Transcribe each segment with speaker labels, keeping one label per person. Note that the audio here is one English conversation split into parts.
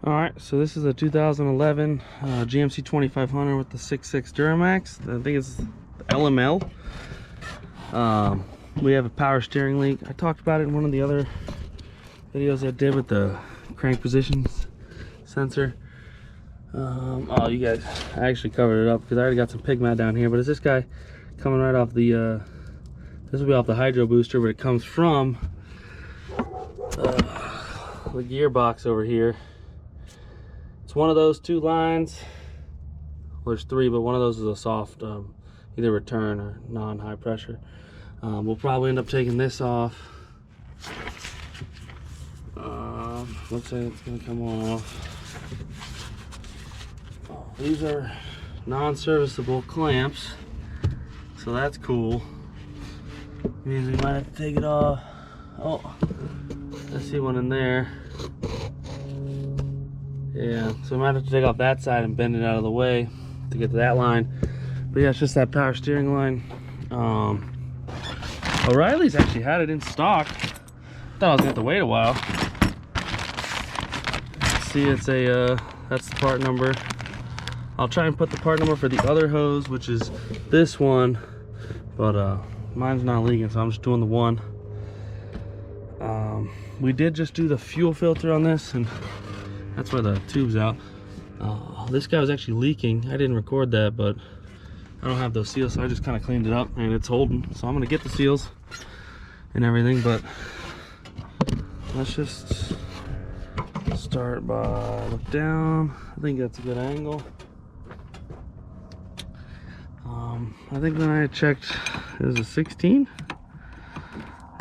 Speaker 1: All right, so this is a 2011 GMC 2500 with the 6.6 Duramax. I think it's LML. We have a power steering leak. I talked about it in one of the other videos I did with the crank positions sensor. Oh, you guys, I actually covered it up because I already got some pig mat down here, but it's this guy coming right off the, this will be off the hydro booster, but it comes from the gearbox over here. It's one of those two lines. Well, there's three, but one of those is a soft, either return or non-high pressure. We'll probably end up taking this off. Looks like it's gonna come off. Oh, these are non-serviceable clamps, so that's cool. Means we might have to take it off. Oh, I see one in there. Yeah, so we might have to take off that side and bend it out of the way to get to that line. But yeah, it's just that power steering line. O'Reilly's actually had it in stock. Thought I was gonna have to wait a while. See, it's a that's the part number. I'll try and put the part number for the other hose, which is this one, but mine's not leaking, so I'm just doing the one. We did just do the fuel filter on this, and that's where the tube's out. This guy was actually leaking. I didn't record that, but I don't have those seals, so I just kind of cleaned it up and it's holding. So I'm gonna get the seals and everything, but let's just start by look down. I think that's a good angle. I think when I checked, it was a 16.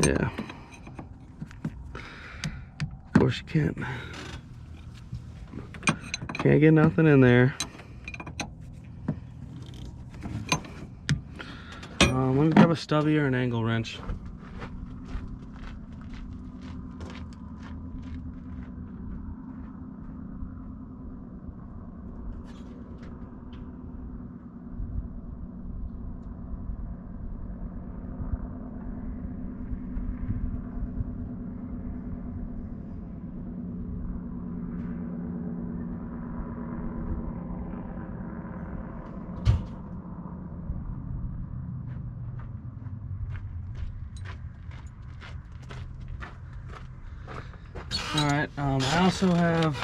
Speaker 1: Yeah. Of course you can't get nothing in there. Let me grab a stubby or an angle wrench. Alright, I also have,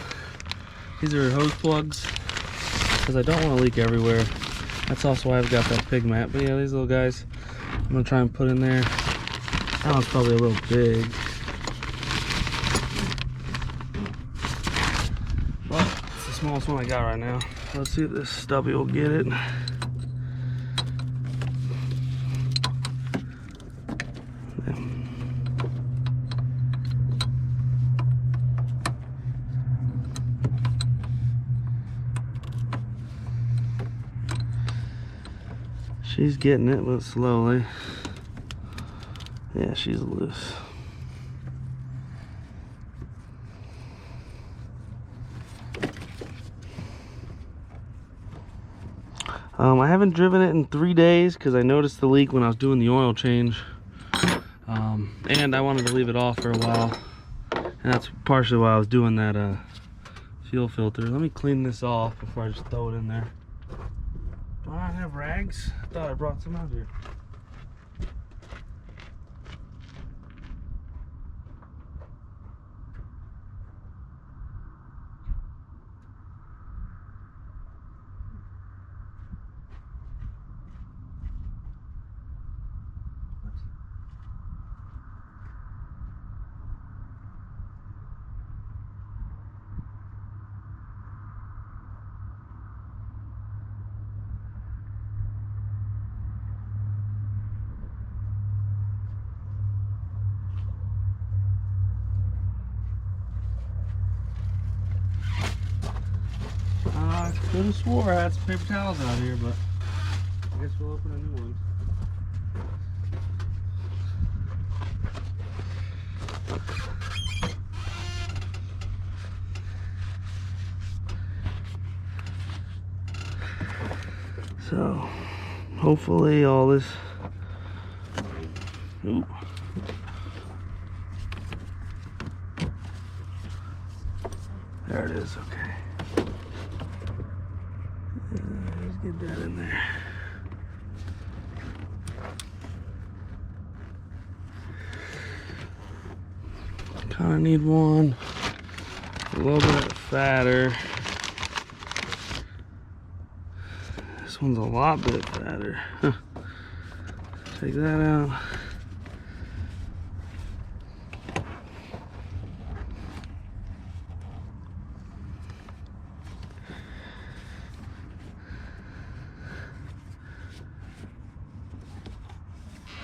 Speaker 1: these are hose plugs, because I don't want to leak everywhere. That's also why I've got that pig mat. But yeah, these little guys, I'm going to try and put in there. That one's probably a little big. But it's the smallest one I got right now. Let's see if this stubby will get it. She's getting it, but slowly. Yeah, she's loose. I haven't driven it in 3 days because I noticed the leak when I was doing the oil change. And I wanted to leave it off for a while. And that's partially why I was doing that fuel filter. Let me clean this off before I just throw it in there. Do I not have rags? I thought I brought some out here. I could have swore I had some paper towels out here, but I guess we'll open a new one. So hopefully all this, ooh, There it is, okay. Let's get that in there. Kind of need one a little bit fatter. This one's a lot bit fatter. Huh. Take that out.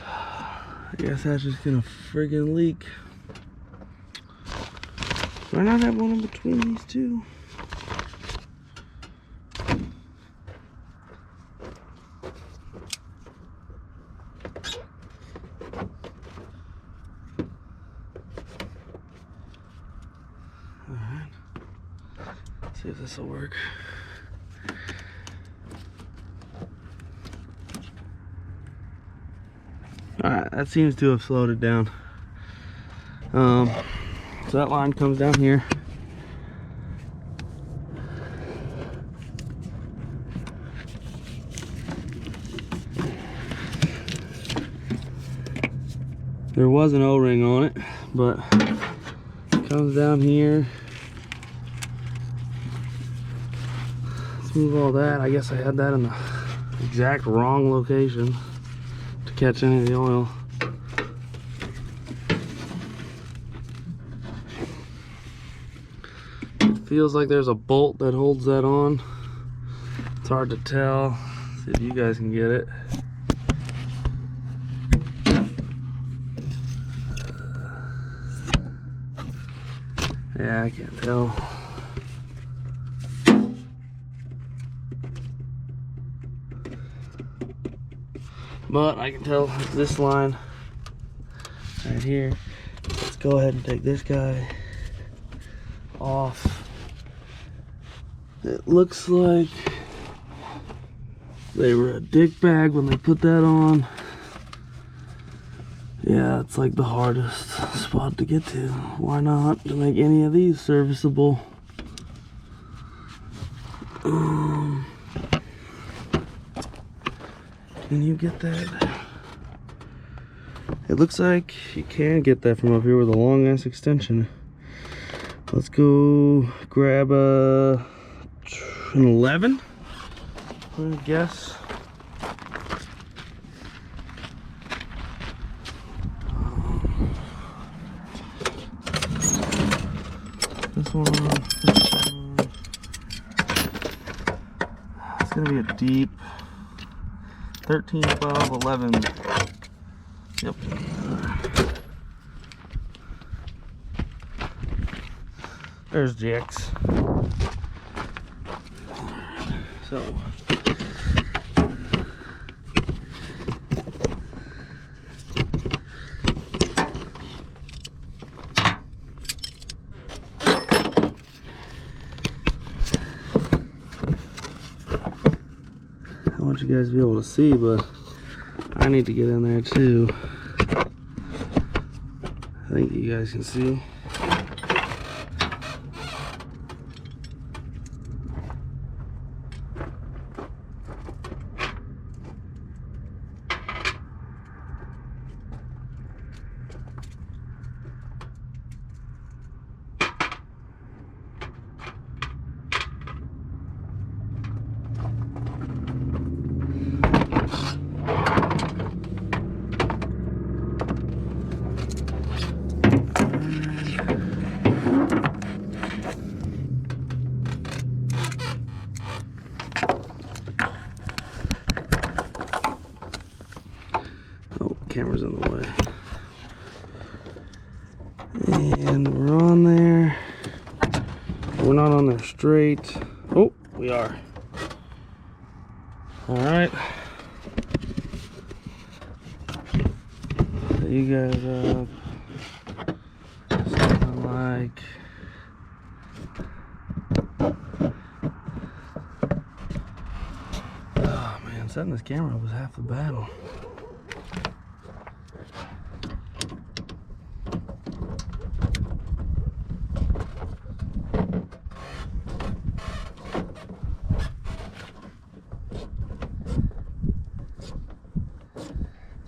Speaker 1: I guess that's just gonna friggin' leak. Do I not have one in between these two? Alright. See if this will work. Alright, that seems to have slowed it down. So that line comes down here. There was an O-ring on it, but it comes down here. Let's move all that. I guess I had that in the exact wrong location to catch any of the oil. It feels like there's a bolt that holds that on. It's hard to tell. See if you guys can get it. Yeah, I can't tell. But I can tell it's this line right here. Let's go ahead and take this guy off. It looks like they were a dick bag when they put that on. Yeah, it's like the hardest spot to get to. Why not to make any of these serviceable? Can you get that? It looks like you can get that from up here with a long ass extension. Let's go grab an 11, I guess. This one. It's gonna be a deep 13, 12, 11. Yep. There's Jax. So. I want you guys to be able to see, but I need to get in there too. I think you guys can see. Camera's in the way. And we're on there. We're not on there straight. Oh, we are. Alright. So you guys up. Something like. Oh man, setting this camera up was half the battle.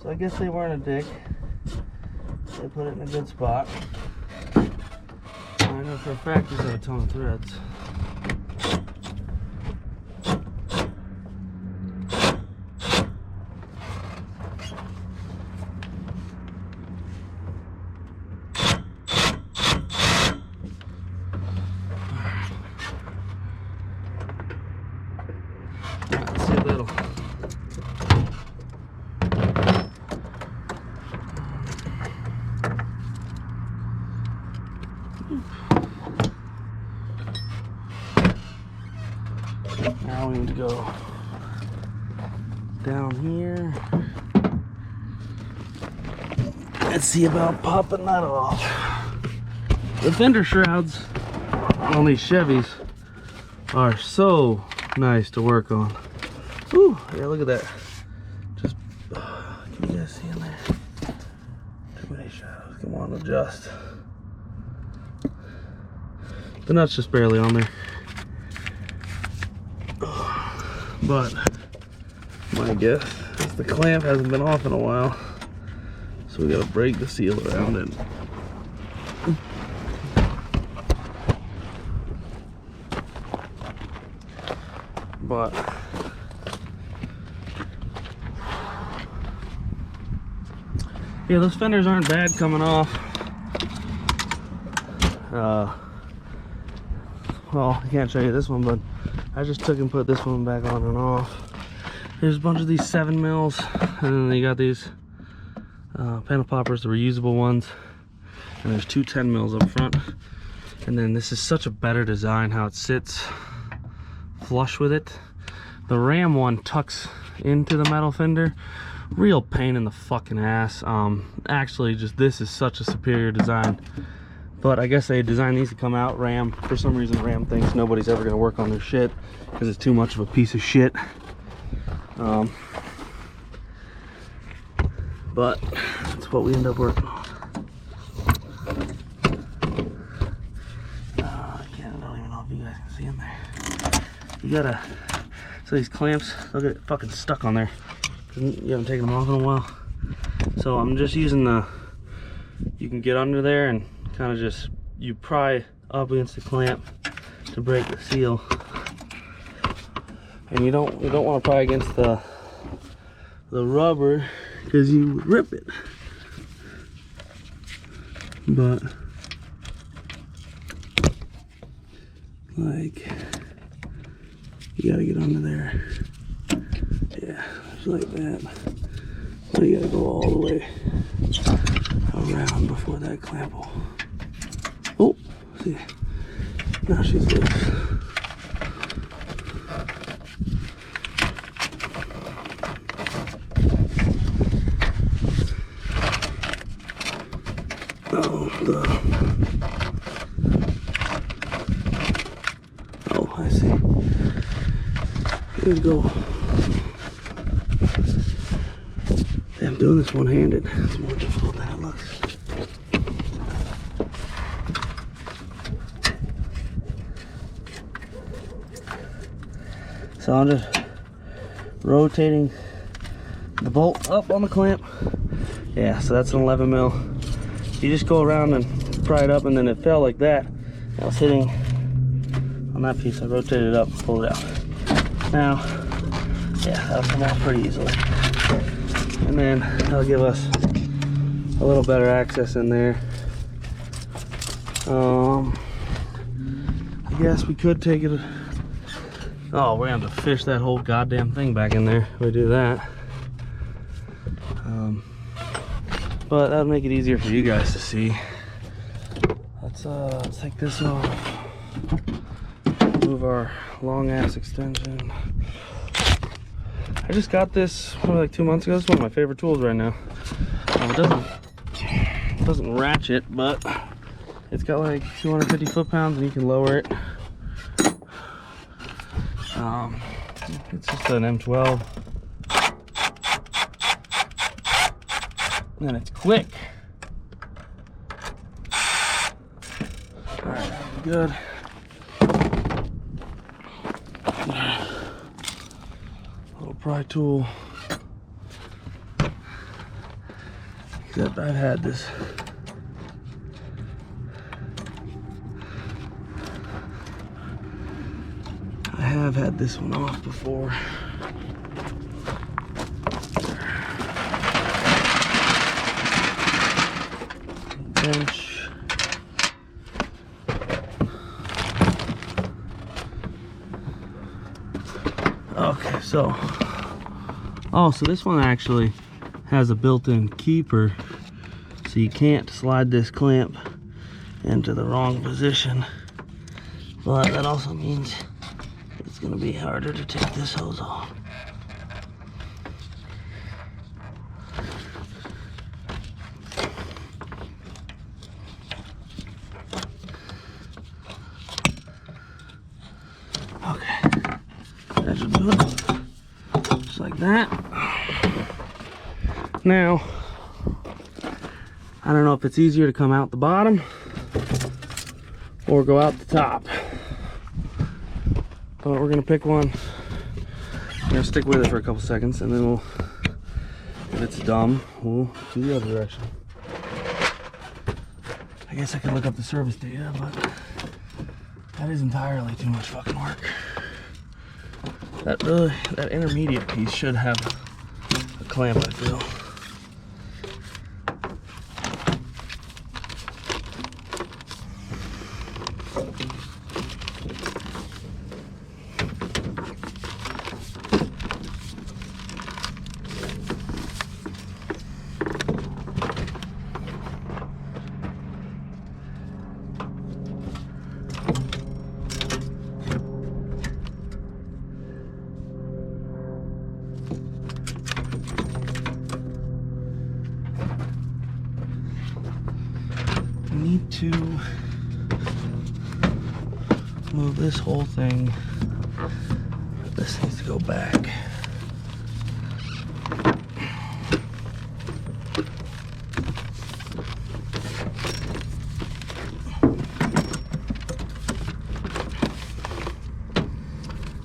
Speaker 1: So I guess they weren't a dick. They put it in a good spot. I know for a fact these have a ton of threads. Let's see if that'll. Now we need to go down here and see about popping that off. The fender shrouds on these Chevys are so nice to work on. Ooh, yeah, look at that. Just, can you guys see in there? Too many shadows. Come on, adjust. The nut's just barely on there. But my guess is the clamp hasn't been off in a while, so we gotta break the seal around it. But yeah, those fenders aren't bad coming off. Well, I can't show you this one, but I just took and put this one back on and off. There's a bunch of these 7 mils, and then you got these panel poppers, the reusable ones, and there's 2 10 mils up front. And then this is such a better design, how it sits flush with it. The Ram one tucks into the metal fender. Real pain in the fucking ass. Actually, just this is such a superior design. But I guess they designed these to come out. Ram, for some reason, Ram thinks nobody's ever gonna work on their shit because it's too much of a piece of shit. But that's what we end up working on. I don't even know if you guys can see in there. You gotta, so these clamps, they'll get fucking stuck on there. You haven't taken them off in a while. So I'm just using the, you can get under there and kind of just, you pry up against the clamp to break the seal. And you don't want to pry against the rubber because you rip it. But like, you gotta get under there. Yeah, just like that. Now you gotta go all the way around before that clamp will. Oh, see, now she's loose. Oh, I see. Here we go. I'm doing this one-handed. It's more difficult than it looks. So I'm just rotating the bolt up on the clamp. Yeah, so that's an 11 mil. You just go around and pry it up, and then it fell like that. I was hitting on that piece. I rotated it up, pulled it out. Now, yeah, that'll come off pretty easily. And then that'll give us a little better access in there. I guess we could take it. Oh, we're gonna have to fish that whole goddamn thing back in there if we do that. But that'll make it easier for you guys to see. Let's take this off. Move our long ass extension. I just got this probably like 2 months ago. It's one of my favorite tools right now. It doesn't ratchet, but it's got like 250 foot-pounds and you can lower it. It's just an M12. And it's quick. Alright, good. Little pry tool. except I've had this. I have had this one off before. Bench. Okay, so this one actually has a built-in keeper, so you can't slide this clamp into the wrong position, but that also means it's going to be harder to take this hose off. Okay, that should do it. Just like that. Now, I don't know if it's easier to come out the bottom or go out the top, but we're gonna pick one. We're gonna stick with it for a couple seconds, and then we'll, if it's dumb, we'll do the other direction. I guess I could look up the service data, but that is entirely too much fucking work. That intermediate piece should have a clamp, I feel. Need to move this whole thing. This needs to go back.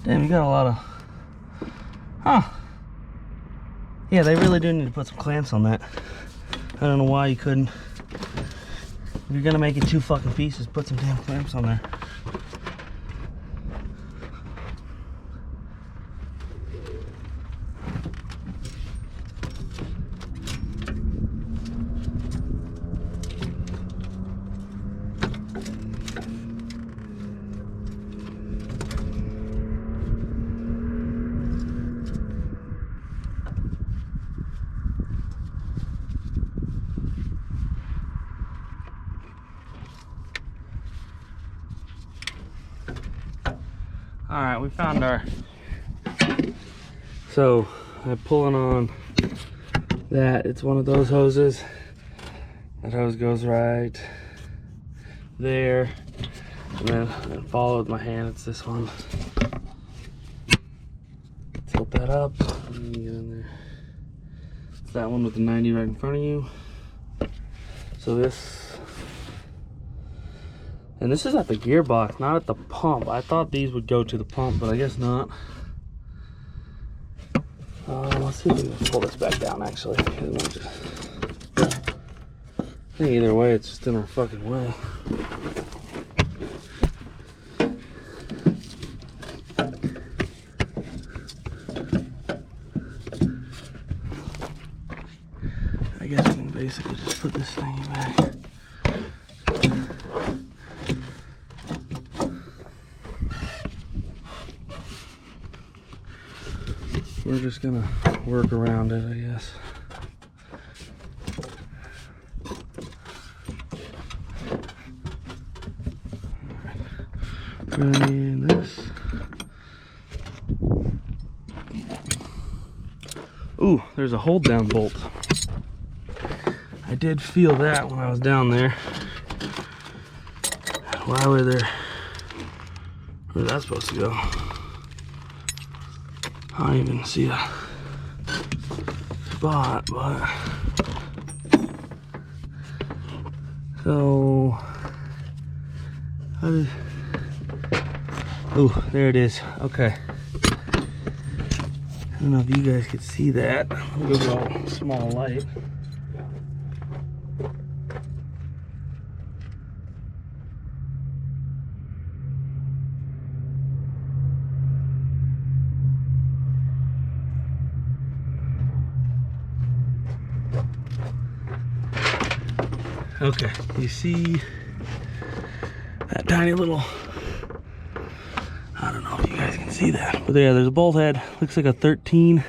Speaker 1: Damn, you got a lot of... Huh. Yeah, they really do need to put some clamps on that. I don't know why you couldn't. If you're gonna make it 2 fucking pieces, put some damn clamps on there. All right, we found our, so I'm pulling on that. It's one of those hoses. That hose goes right there, and then I follow with my hand. It's this one. Tilt that up, and get in there. It's that one with the 90 right in front of you. So this, and this is at the gearbox, not at the pump. I thought these would go to the pump, but I guess not. Let's see if we can pull this back down, actually. I think either way, it's just in our fucking way. I guess we can basically just put this thing back. We're just gonna work around it, I guess. And this. Ooh, there's a hold down bolt. I did feel that when I was down there. Why were there? Where's that supposed to go? I don't even see a spot, but so oh, there it is. Okay. I don't know if you guys could see that. I'll go to a small light. Okay, you see that tiny little, I don't know if you guys can see that, but yeah, there's a bolt head. Looks like a 13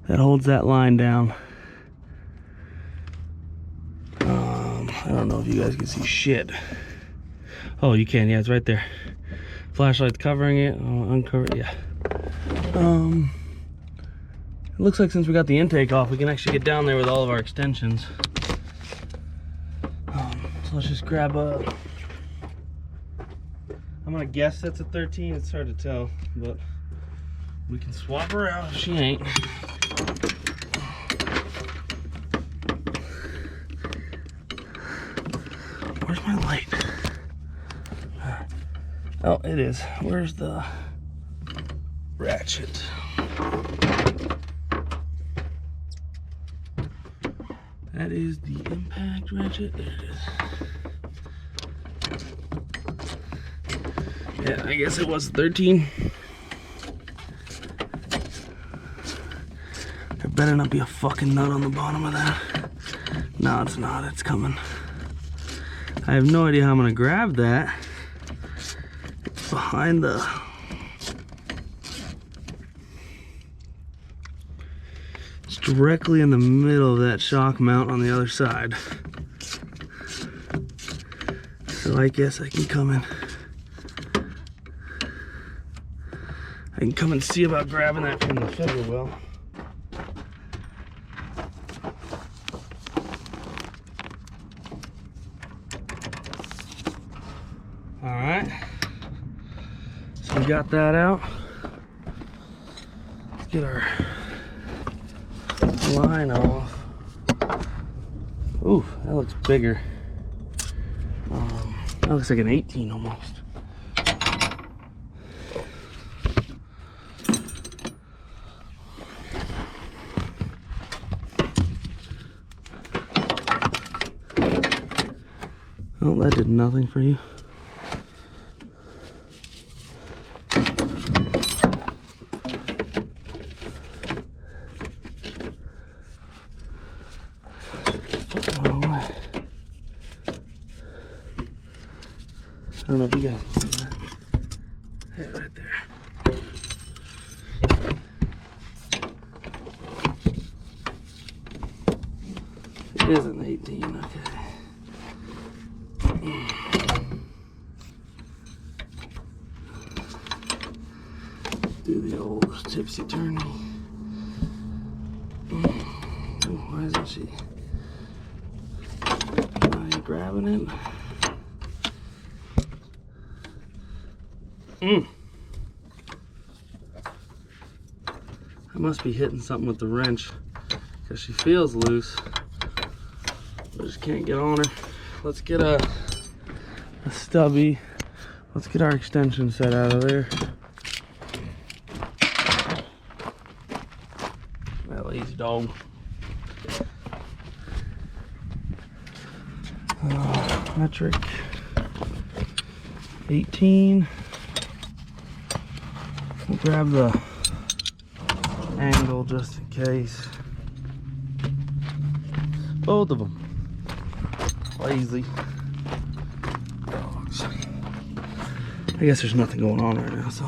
Speaker 1: that holds that line down. I don't know if you guys can see shit. Oh, you can, yeah, it's right there. Flashlight's covering it. Uncover it, yeah. It looks like since we got the intake off, we can actually get down there with all of our extensions. So let's just grab a, I'm gonna guess that's a 13. It's hard to tell, but we can swap her out if she ain't. Where's my light? Oh, it is. Where's the ratchet? That is the impact ratchet. There it is. Yeah, I guess it was 13. There better not be a fucking nut on the bottom of that. No, it's not. It's coming. I have no idea how I'm gonna grab that. It's behind the... It's directly in the middle of that shock mount on the other side. So I guess I can come in. I can come and see about grabbing that from the fender well. Alright. So we got that out. Let's get our line off. Ooh, that looks bigger. That looks like an 18 almost. Oh, that did nothing for you. I don't know if you guys can see that. Yeah, right there. It is an 18, okay. Do the old tipsy turny. Why isn't she? Are you grabbing it? I must be hitting something with the wrench because she feels loose. I just can't get on her. Let's get a stubby. Let's get our extension set out of there. That lazy dog. Metric 18. We'll grab the angle just in case. Both of them. Lazy dogs. I guess there's nothing going on right now, so.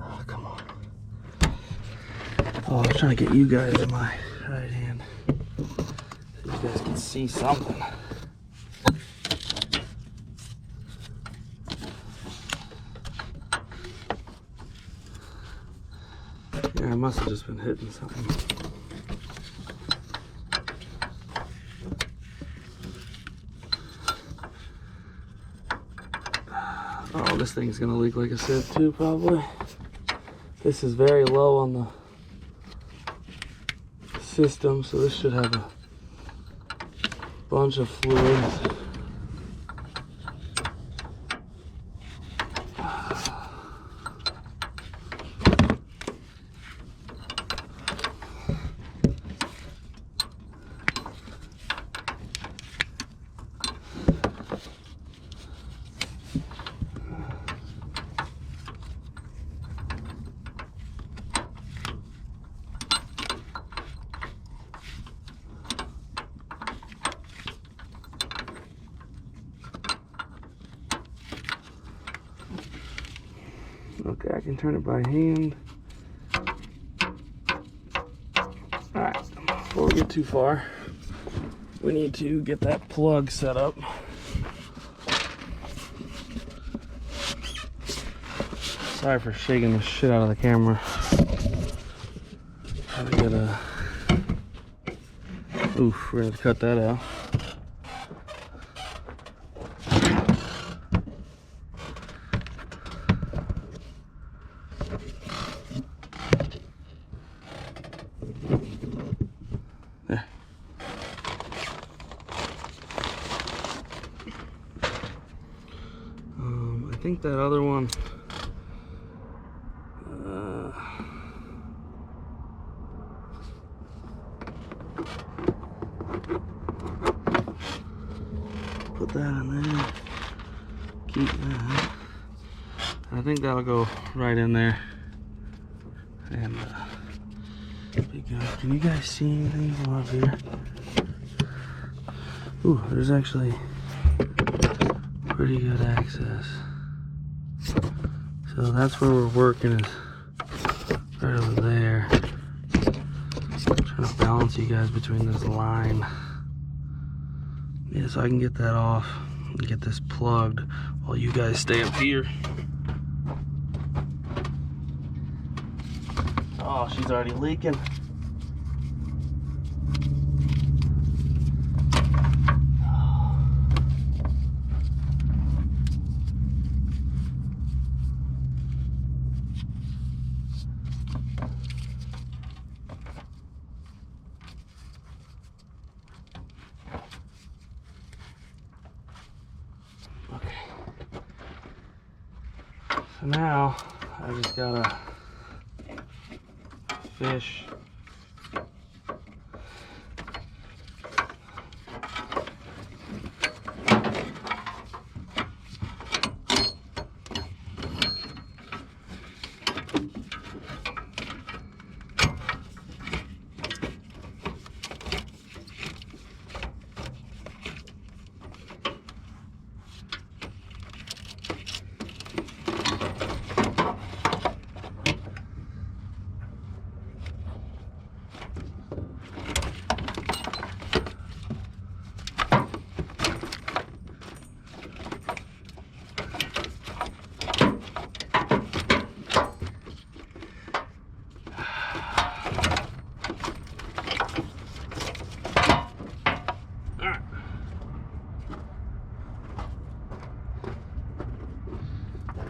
Speaker 1: Oh, come on. Oh, I was trying to get you guys in my right hand so you guys can see something. Yeah, I must have just been hitting something. Oh, this thing's gonna leak like a sieve too, probably. This is very low on the system, so this should have a bunch of fluids. can turn it by hand. Alright, before we get too far, we need to get that plug set up. Sorry for shaking the shit out of the camera. Trying to get a... Oof, we're gonna cut that out. There. I think that other one. Put that in there. Keep that. I think that'll go right in there. And be good. Can you guys see anything from up here? Ooh, there's actually pretty good access. So that's where we're working, is right over there. Trying to balance you guys between this line. Yeah, so I can get that off and get this plugged while you guys stay up here. Oh, she's already leaking. So now I just gotta fish.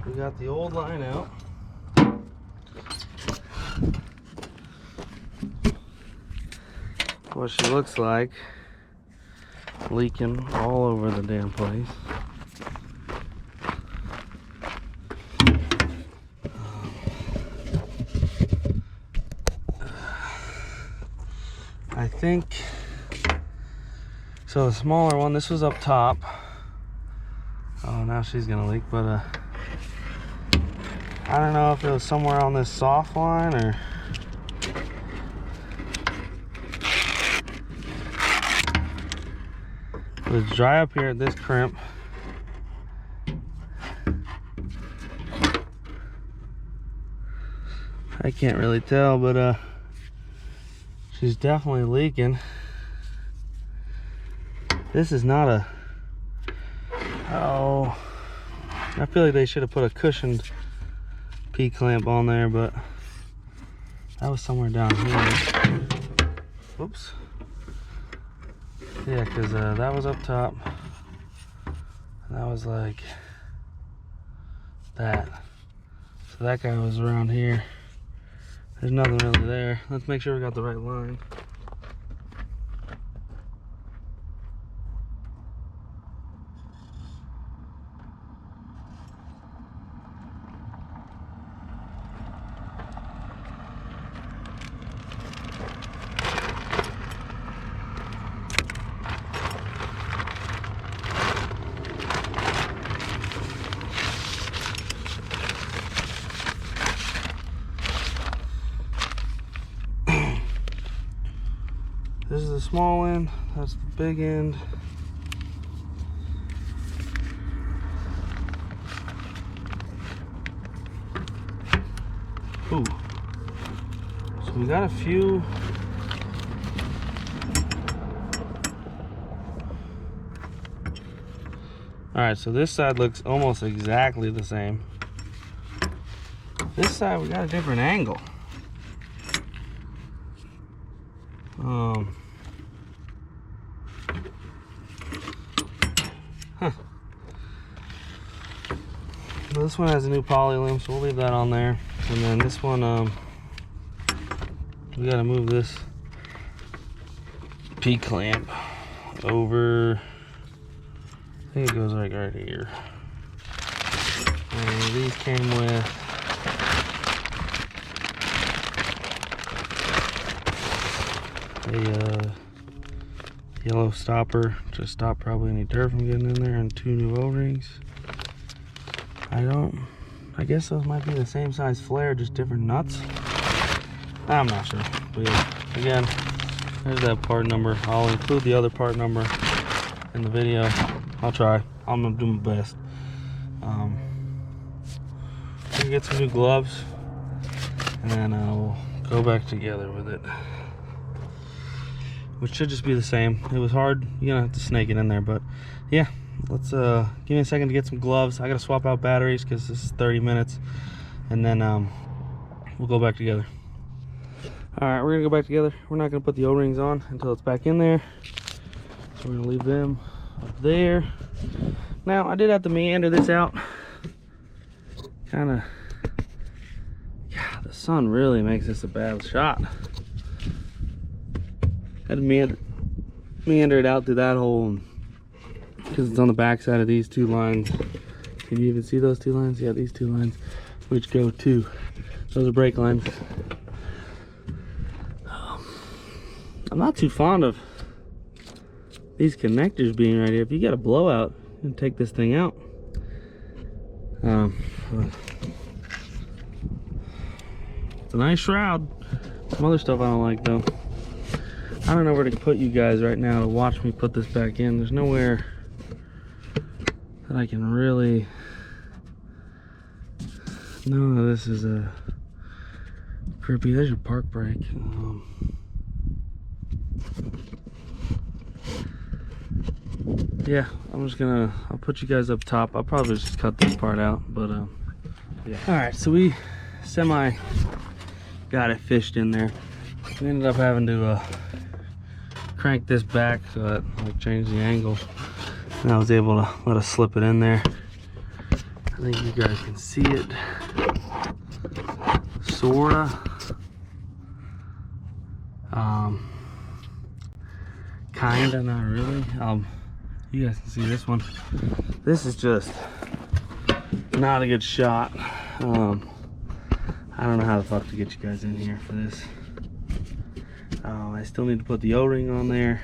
Speaker 1: We got the old line out. What she looks like, leaking all over the damn place. I think so. The smaller one, this was up top. Oh, now she's gonna leak, but I don't know if it was somewhere on this soft line or it was dry up here at this crimp. I can't really tell, but she's definitely leaking. This is not a... Oh, I feel like they should have put a cushioned P-clamp on there, but that was somewhere down here. Oops. Yeah, because that was up top. And that was like that. So that guy was around here. There's nothing really there. Let's make sure we got the right line. This is the small end, that's the big end. We got a few. All right, so this side looks almost exactly the same. This side, we got a different angle. Well, this one has a new poly loom, so we'll leave that on there. And then this one, we gotta move this P clamp over. I think it goes like right here. And these came with a yellow stopper to stop probably any dirt from getting in there, and 2 new O-rings. I guess those might be the same size flare, just different nuts. I'm not sure. But yeah, again, there's that part number. I'll include the other part number in the video. I'll try. I'm gonna do my best. We're gonna get some new gloves, and then we'll go back together with it, which should just be the same. It was hard. You're gonna have to snake it in there, but yeah. Let's give me a second to get some gloves. I gotta swap out batteries because this is 30 minutes, and then we'll go back together. All right, we're gonna go back together. We're not gonna put the O-rings on until it's back in there, so we're gonna leave them up there. Now, I did have to meander this out. Kind of, yeah, the sun really makes this a bad shot. Had to meander it out through that hole, because it's on the back side of these 2 lines. Can you even see those 2 lines? Yeah, these 2 lines, which go to, those are brake lines. I'm not too fond of these connectors being right here. If you got a blowout, you can take this thing out. It's a nice shroud. Some other stuff I don't like though. I don't know where to put you guys right now to watch me put this back in. There's nowhere that I can really. No, this is a grippy. There's your park brake. Yeah, I'm just gonna, I'll put you guys up top. I'll probably just cut this part out, but yeah. All right, so we got it fished in there. We ended up having to crank this back so that like changed the angle, and I was able to let us slip it in there. I think you guys can see it, sorta. Kinda, not really. You guys can see this one. This is just not a good shot. I don't know how the fuck to get you guys in here for this. I still need to put the O-ring on there.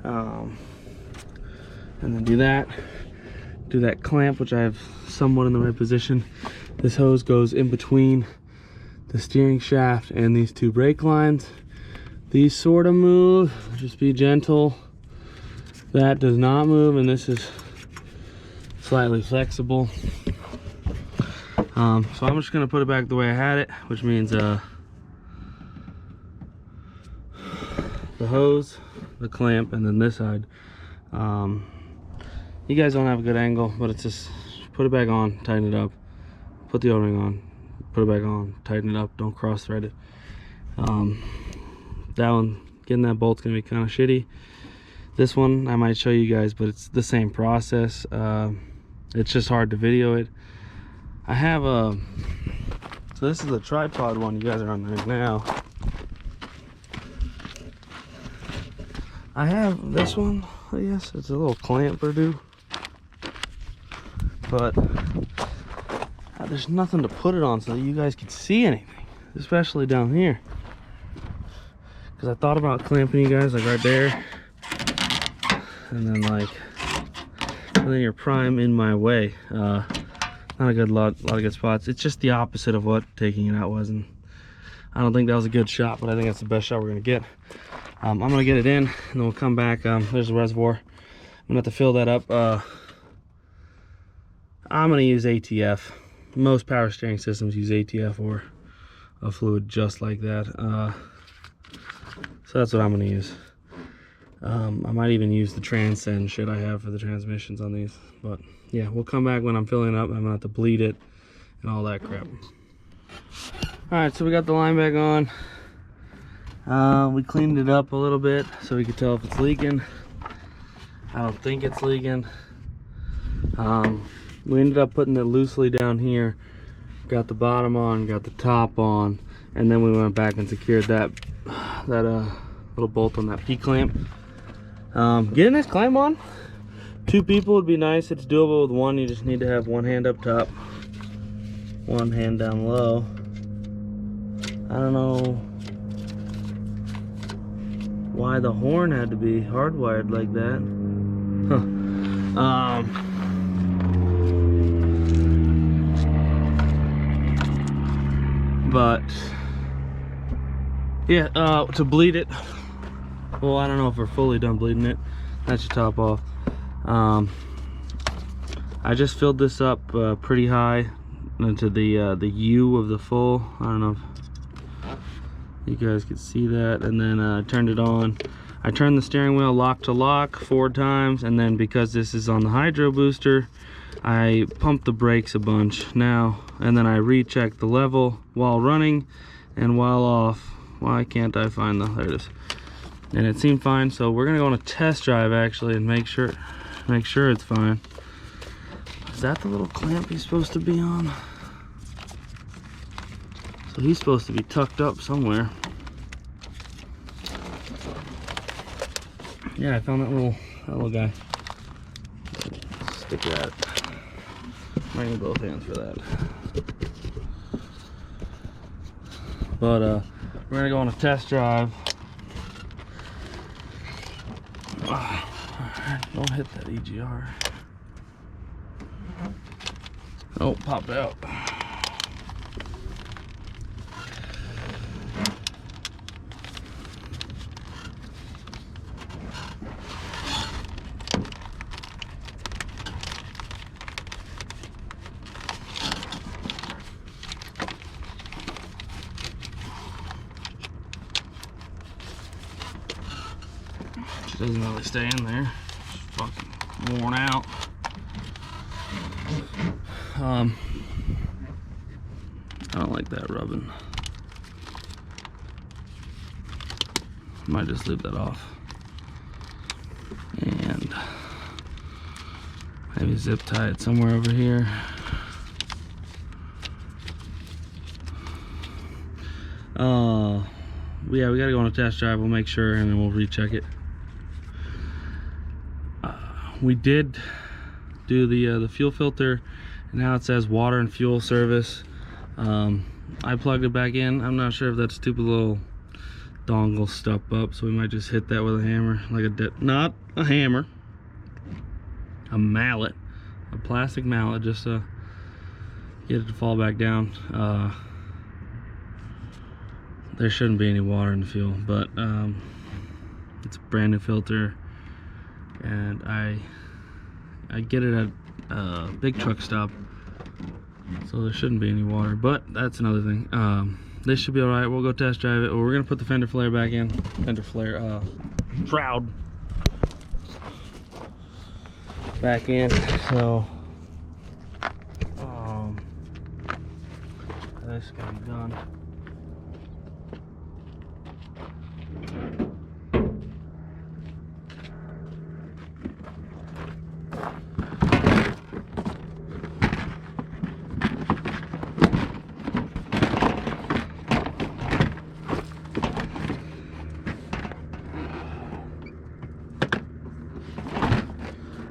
Speaker 1: And then do that clamp, which I have somewhat in the right position. This hose goes in between the steering shaft and these 2 brake lines. These sort of move, just be gentle. That does not move, and this is slightly flexible. So I'm just gonna put it back the way I had it, which means the hose, the clamp, and then this side. You guys don't have a good angle, but it's just put it back on, tighten it up, put the O-ring on, put it back on, tighten it up, don't cross thread it. That one, getting that bolt's gonna be kind of shitty. This one I might show you guys, but it's the same process. It's just hard to video it. I have a, so this is the tripod one you guys are on right now. I have this one, I guess it's a little clamper dude, but there's nothing to put it on so that you guys can see anything, especially down here. Because I thought about clamping you guys like right there, and then like, and then your prime in my way. Not a good lot of good spots. It's just the opposite of what taking it out was, and I don't think that was a good shot, but I think that's the best shot we're gonna get. I'm gonna get it in, and then we'll come back. There's the reservoir. I'm gonna have to fill that up I'm gonna use ATF. Most power steering systems use ATF or a fluid just like that. So that's what I'm gonna use. I might even use the Transcend shit I have for the transmissions on these. But yeah, we'll come back when I'm filling it up. I'm gonna have to bleed it and all that crap. Alright, so we got the line back on. We cleaned it up a little bit so we could tell if it's leaking. I don't think it's leaking. We ended up putting it loosely down here. Got the bottom on, got the top on, and then we went back and secured that little bolt on that P-clamp. Getting this clamp on, 2 people would be nice. It's doable with 1. You just need to have 1 hand up top, 1 hand down low. I don't know why the horn had to be hardwired like that. Huh. But yeah, to bleed it, well, I don't know if we're fully done bleeding it. That's your top off. I just filled this up pretty high into the U of the full. I don't know if you guys could see that. And then I turned it on. I turned the steering wheel lock to lock 4 times, and then because this is on the hydro booster, I pumped the brakes a bunch now, and then I rechecked the level while running and while off. Why can't I find the, there it is. And it seemed fine, so we're gonna go on a test drive actually and make sure it's fine. Is that the little clamp he's supposed to be on? So he's supposed to be tucked up somewhere. Yeah, I found that little guy. Stick that. I need both hands for that. But we're gonna go on a test drive. Don't hit that EGR. Oh, popped out. Doesn't really stay in there. It's fucking worn out. I don't like that rubbing. Might just leave that off. And maybe zip tie it somewhere over here. Yeah, we gotta go on a test drive. We'll make sure and then we'll recheck it. We did do the fuel filter, and now it says water and fuel service. I plugged it back in. I'm not sure if that stupid little dongle stuck up, so we might just hit that with a hammer, like not a hammer, a mallet, a plastic mallet, just to get it to fall back down. There shouldn't be any water in the fuel, but it's a brand new filter. And I get it at a big truck stop, so there shouldn't be any water, but that's another thing. This should be all right. We'll go test drive it. We're gonna put the fender flare back in, fender flare shroud back in. So this is gonna be done.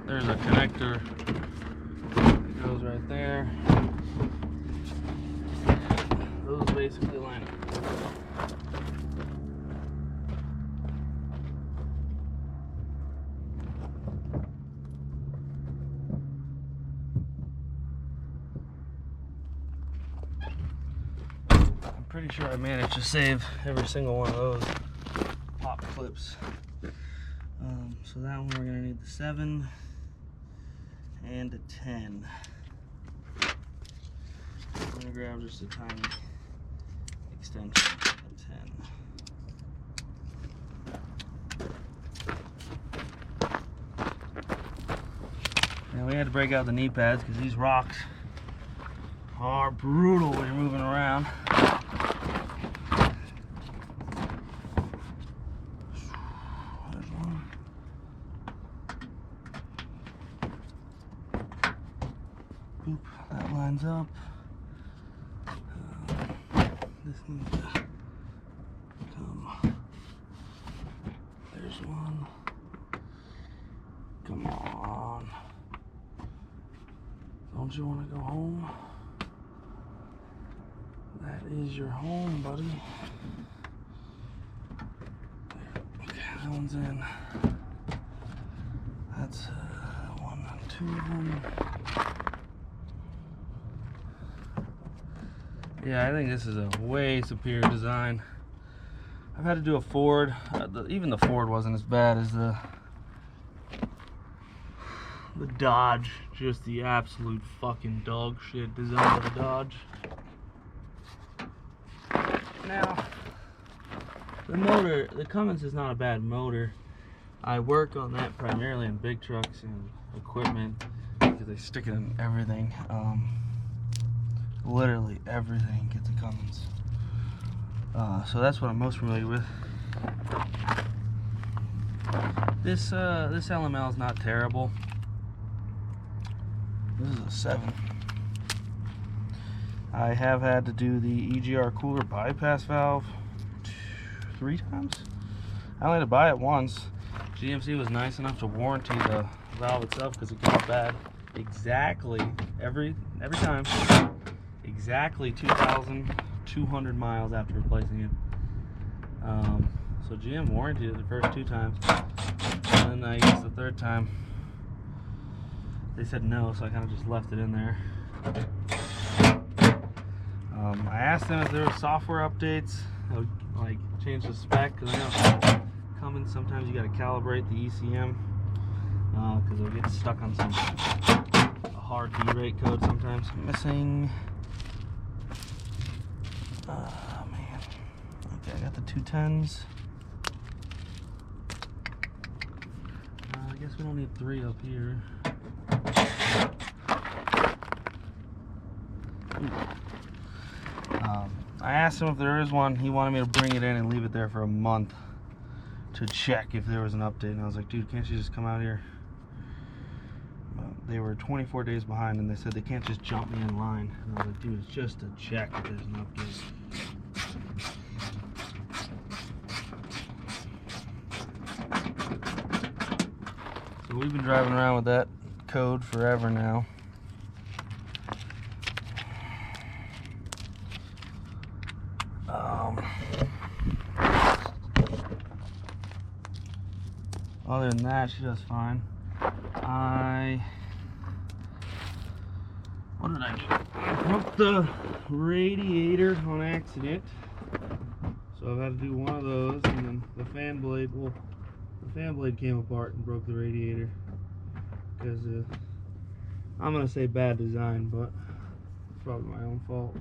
Speaker 1: There's a connector that goes right there. Those basically line up. I'm pretty sure I managed to save every single one of those pop clips. So that one we're gonna need the 7 and a 10. I'm gonna grab just a tiny extension, a 10. Now we had to break out the knee pads because these rocks are brutal when you're moving around. There's one. Boop, that lines up. This needs to come. There's one. Come on. Don't you want to go home? That is your home, buddy. There. Okay, that one's in. That's 1 and 2 of them. Yeah, I think this is a way superior design. I've had to do a Ford. Even the Ford wasn't as bad as the Dodge. Just the absolute fucking dog shit design of the Dodge. Now, the motor, the Cummins is not a bad motor. I work on that primarily in big trucks and equipment because they stick it in everything. Literally everything gets a Cummins. So that's what I'm most familiar with. This LML is not terrible. This is a 7. I have had to do the EGR cooler bypass valve 3 times. I only had to buy it once. GMC was nice enough to warranty the valve itself because it got bad exactly every time. Exactly 2,200 miles after replacing it. So GM warranted it the first 2 times, and then I guess the 3rd time they said no, so I kind of just left it in there. I asked them if there were software updates, like change the spec, because I know Cummins sometimes you got to calibrate the ECM because it'll get stuck on some hard D-rate code sometimes. Missing. Oh man. Okay, I got the 210s. I guess we don't need 3 up here. I asked him if there is one. He wanted me to bring it in and leave it there for a month to check if there was an update. And I was like, dude, can't you just come out here? They were 24 days behind, and they said they can't just jump me in line. And I was like, dude, it's just to check if there's an update. So we've been driving around with that code forever now. Other than that, she does fine. What did I do? I broke the radiator on accident. So I've had to do one of those, and then the fan blade, well, the fan blade came apart and broke the radiator. Because I'm gonna say bad design, but it's probably my own fault.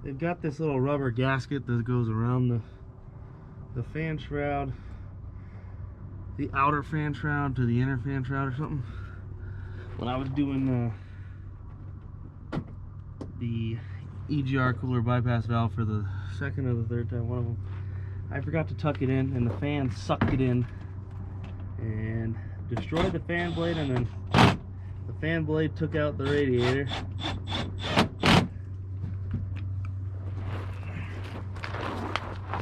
Speaker 1: They've got this little rubber gasket that goes around the fan shroud, the outer fan shroud to the inner fan shroud or something. When I was doing the EGR cooler bypass valve for the 2nd or the 3rd time, one of them, I forgot to tuck it in, and the fan sucked it in and destroyed the fan blade, and then the fan blade took out the radiator.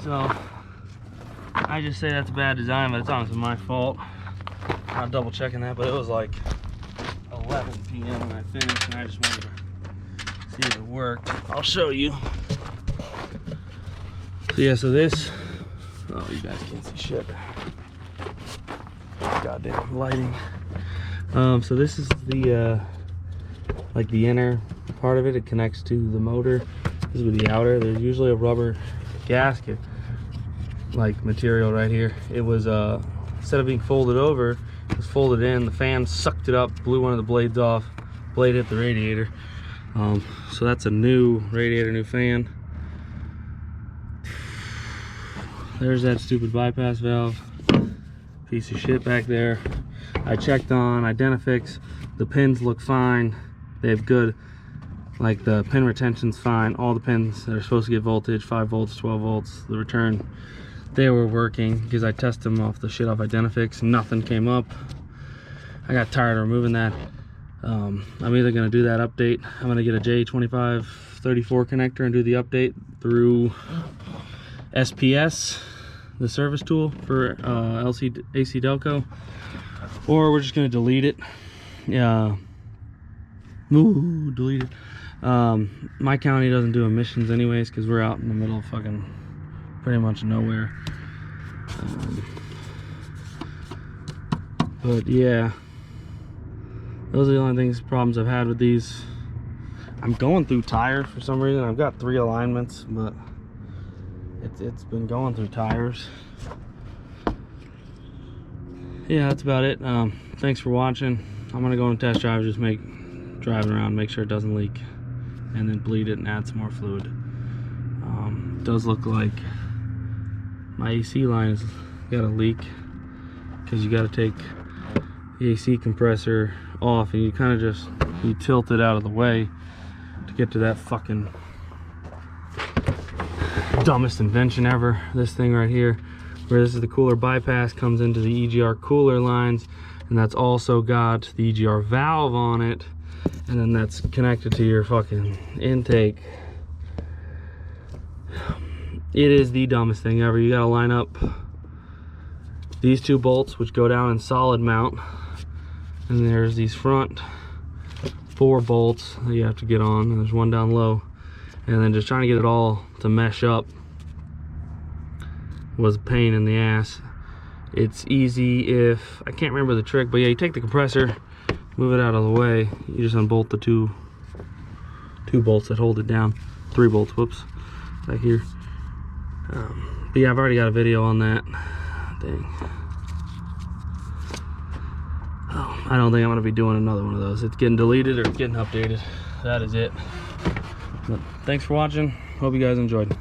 Speaker 1: So I just say that's bad design, but it's honestly my fault. I'm double checking that, but it was like 11 p.m. when I finished, and I just wanted to see if it worked. I'll show you. So yeah, so this, oh, you guys can't see shit. Goddamn lighting. So this is the like the inner part of it. It connects to the motor. This would be the outer. There's usually a rubber gasket like material right here. It was instead of being folded over, it was folded in. The fan sucked it up, blew one of the blades off, blade hit the radiator. So that's a new radiator, new fan. There's that stupid bypass valve. Piece of shit back there. I checked on Identifix. The pins look fine. They have good, like the pin retention's fine. All the pins that are supposed to get voltage, 5 volts, 12 volts, the return, they were working because I tested them off the shit off Identifix. Nothing came up. I got tired of removing that. I'm either going to do that update. I'm going to get a J2534 connector and do the update through SPS, the service tool for AC Delco, or we're just going to delete it. Delete it. My county doesn't do emissions anyways because we're out in the middle of fucking pretty much nowhere. But yeah, those are the only problems I've had with these. I'm going through tires for some reason. I've got 3 alignments, but it's been going through tires. Yeah, that's about it. Thanks for watching. I'm gonna go and test drive, just driving around, make sure it doesn't leak, and then bleed it and add some more fluid. It does look like my AC line has got a leak because you got to take the AC compressor off and you kind of just tilt it out of the way to get to that fucking dumbest invention ever. This thing right here, where this is the cooler bypass, comes into the EGR cooler lines, and that's also got the EGR valve on it, and then that's connected to your fucking intake. It is the dumbest thing ever. You gotta line up these 2 bolts, which go down in solid mount, and there's these front 4 bolts that you have to get on, and there's 1 down low, and then just trying to get it all to mesh up was a pain in the ass. It's easy if, I can't remember the trick, but yeah, you take the compressor, move it out of the way, you just unbolt the two bolts that hold it down. 3 bolts, whoops, back here. But yeah, I've already got a video on that. Dang. Oh, I don't think I'm gonna be doing another one of those. It's getting deleted or it's getting updated. That is it. But thanks for watching. Hope you guys enjoyed.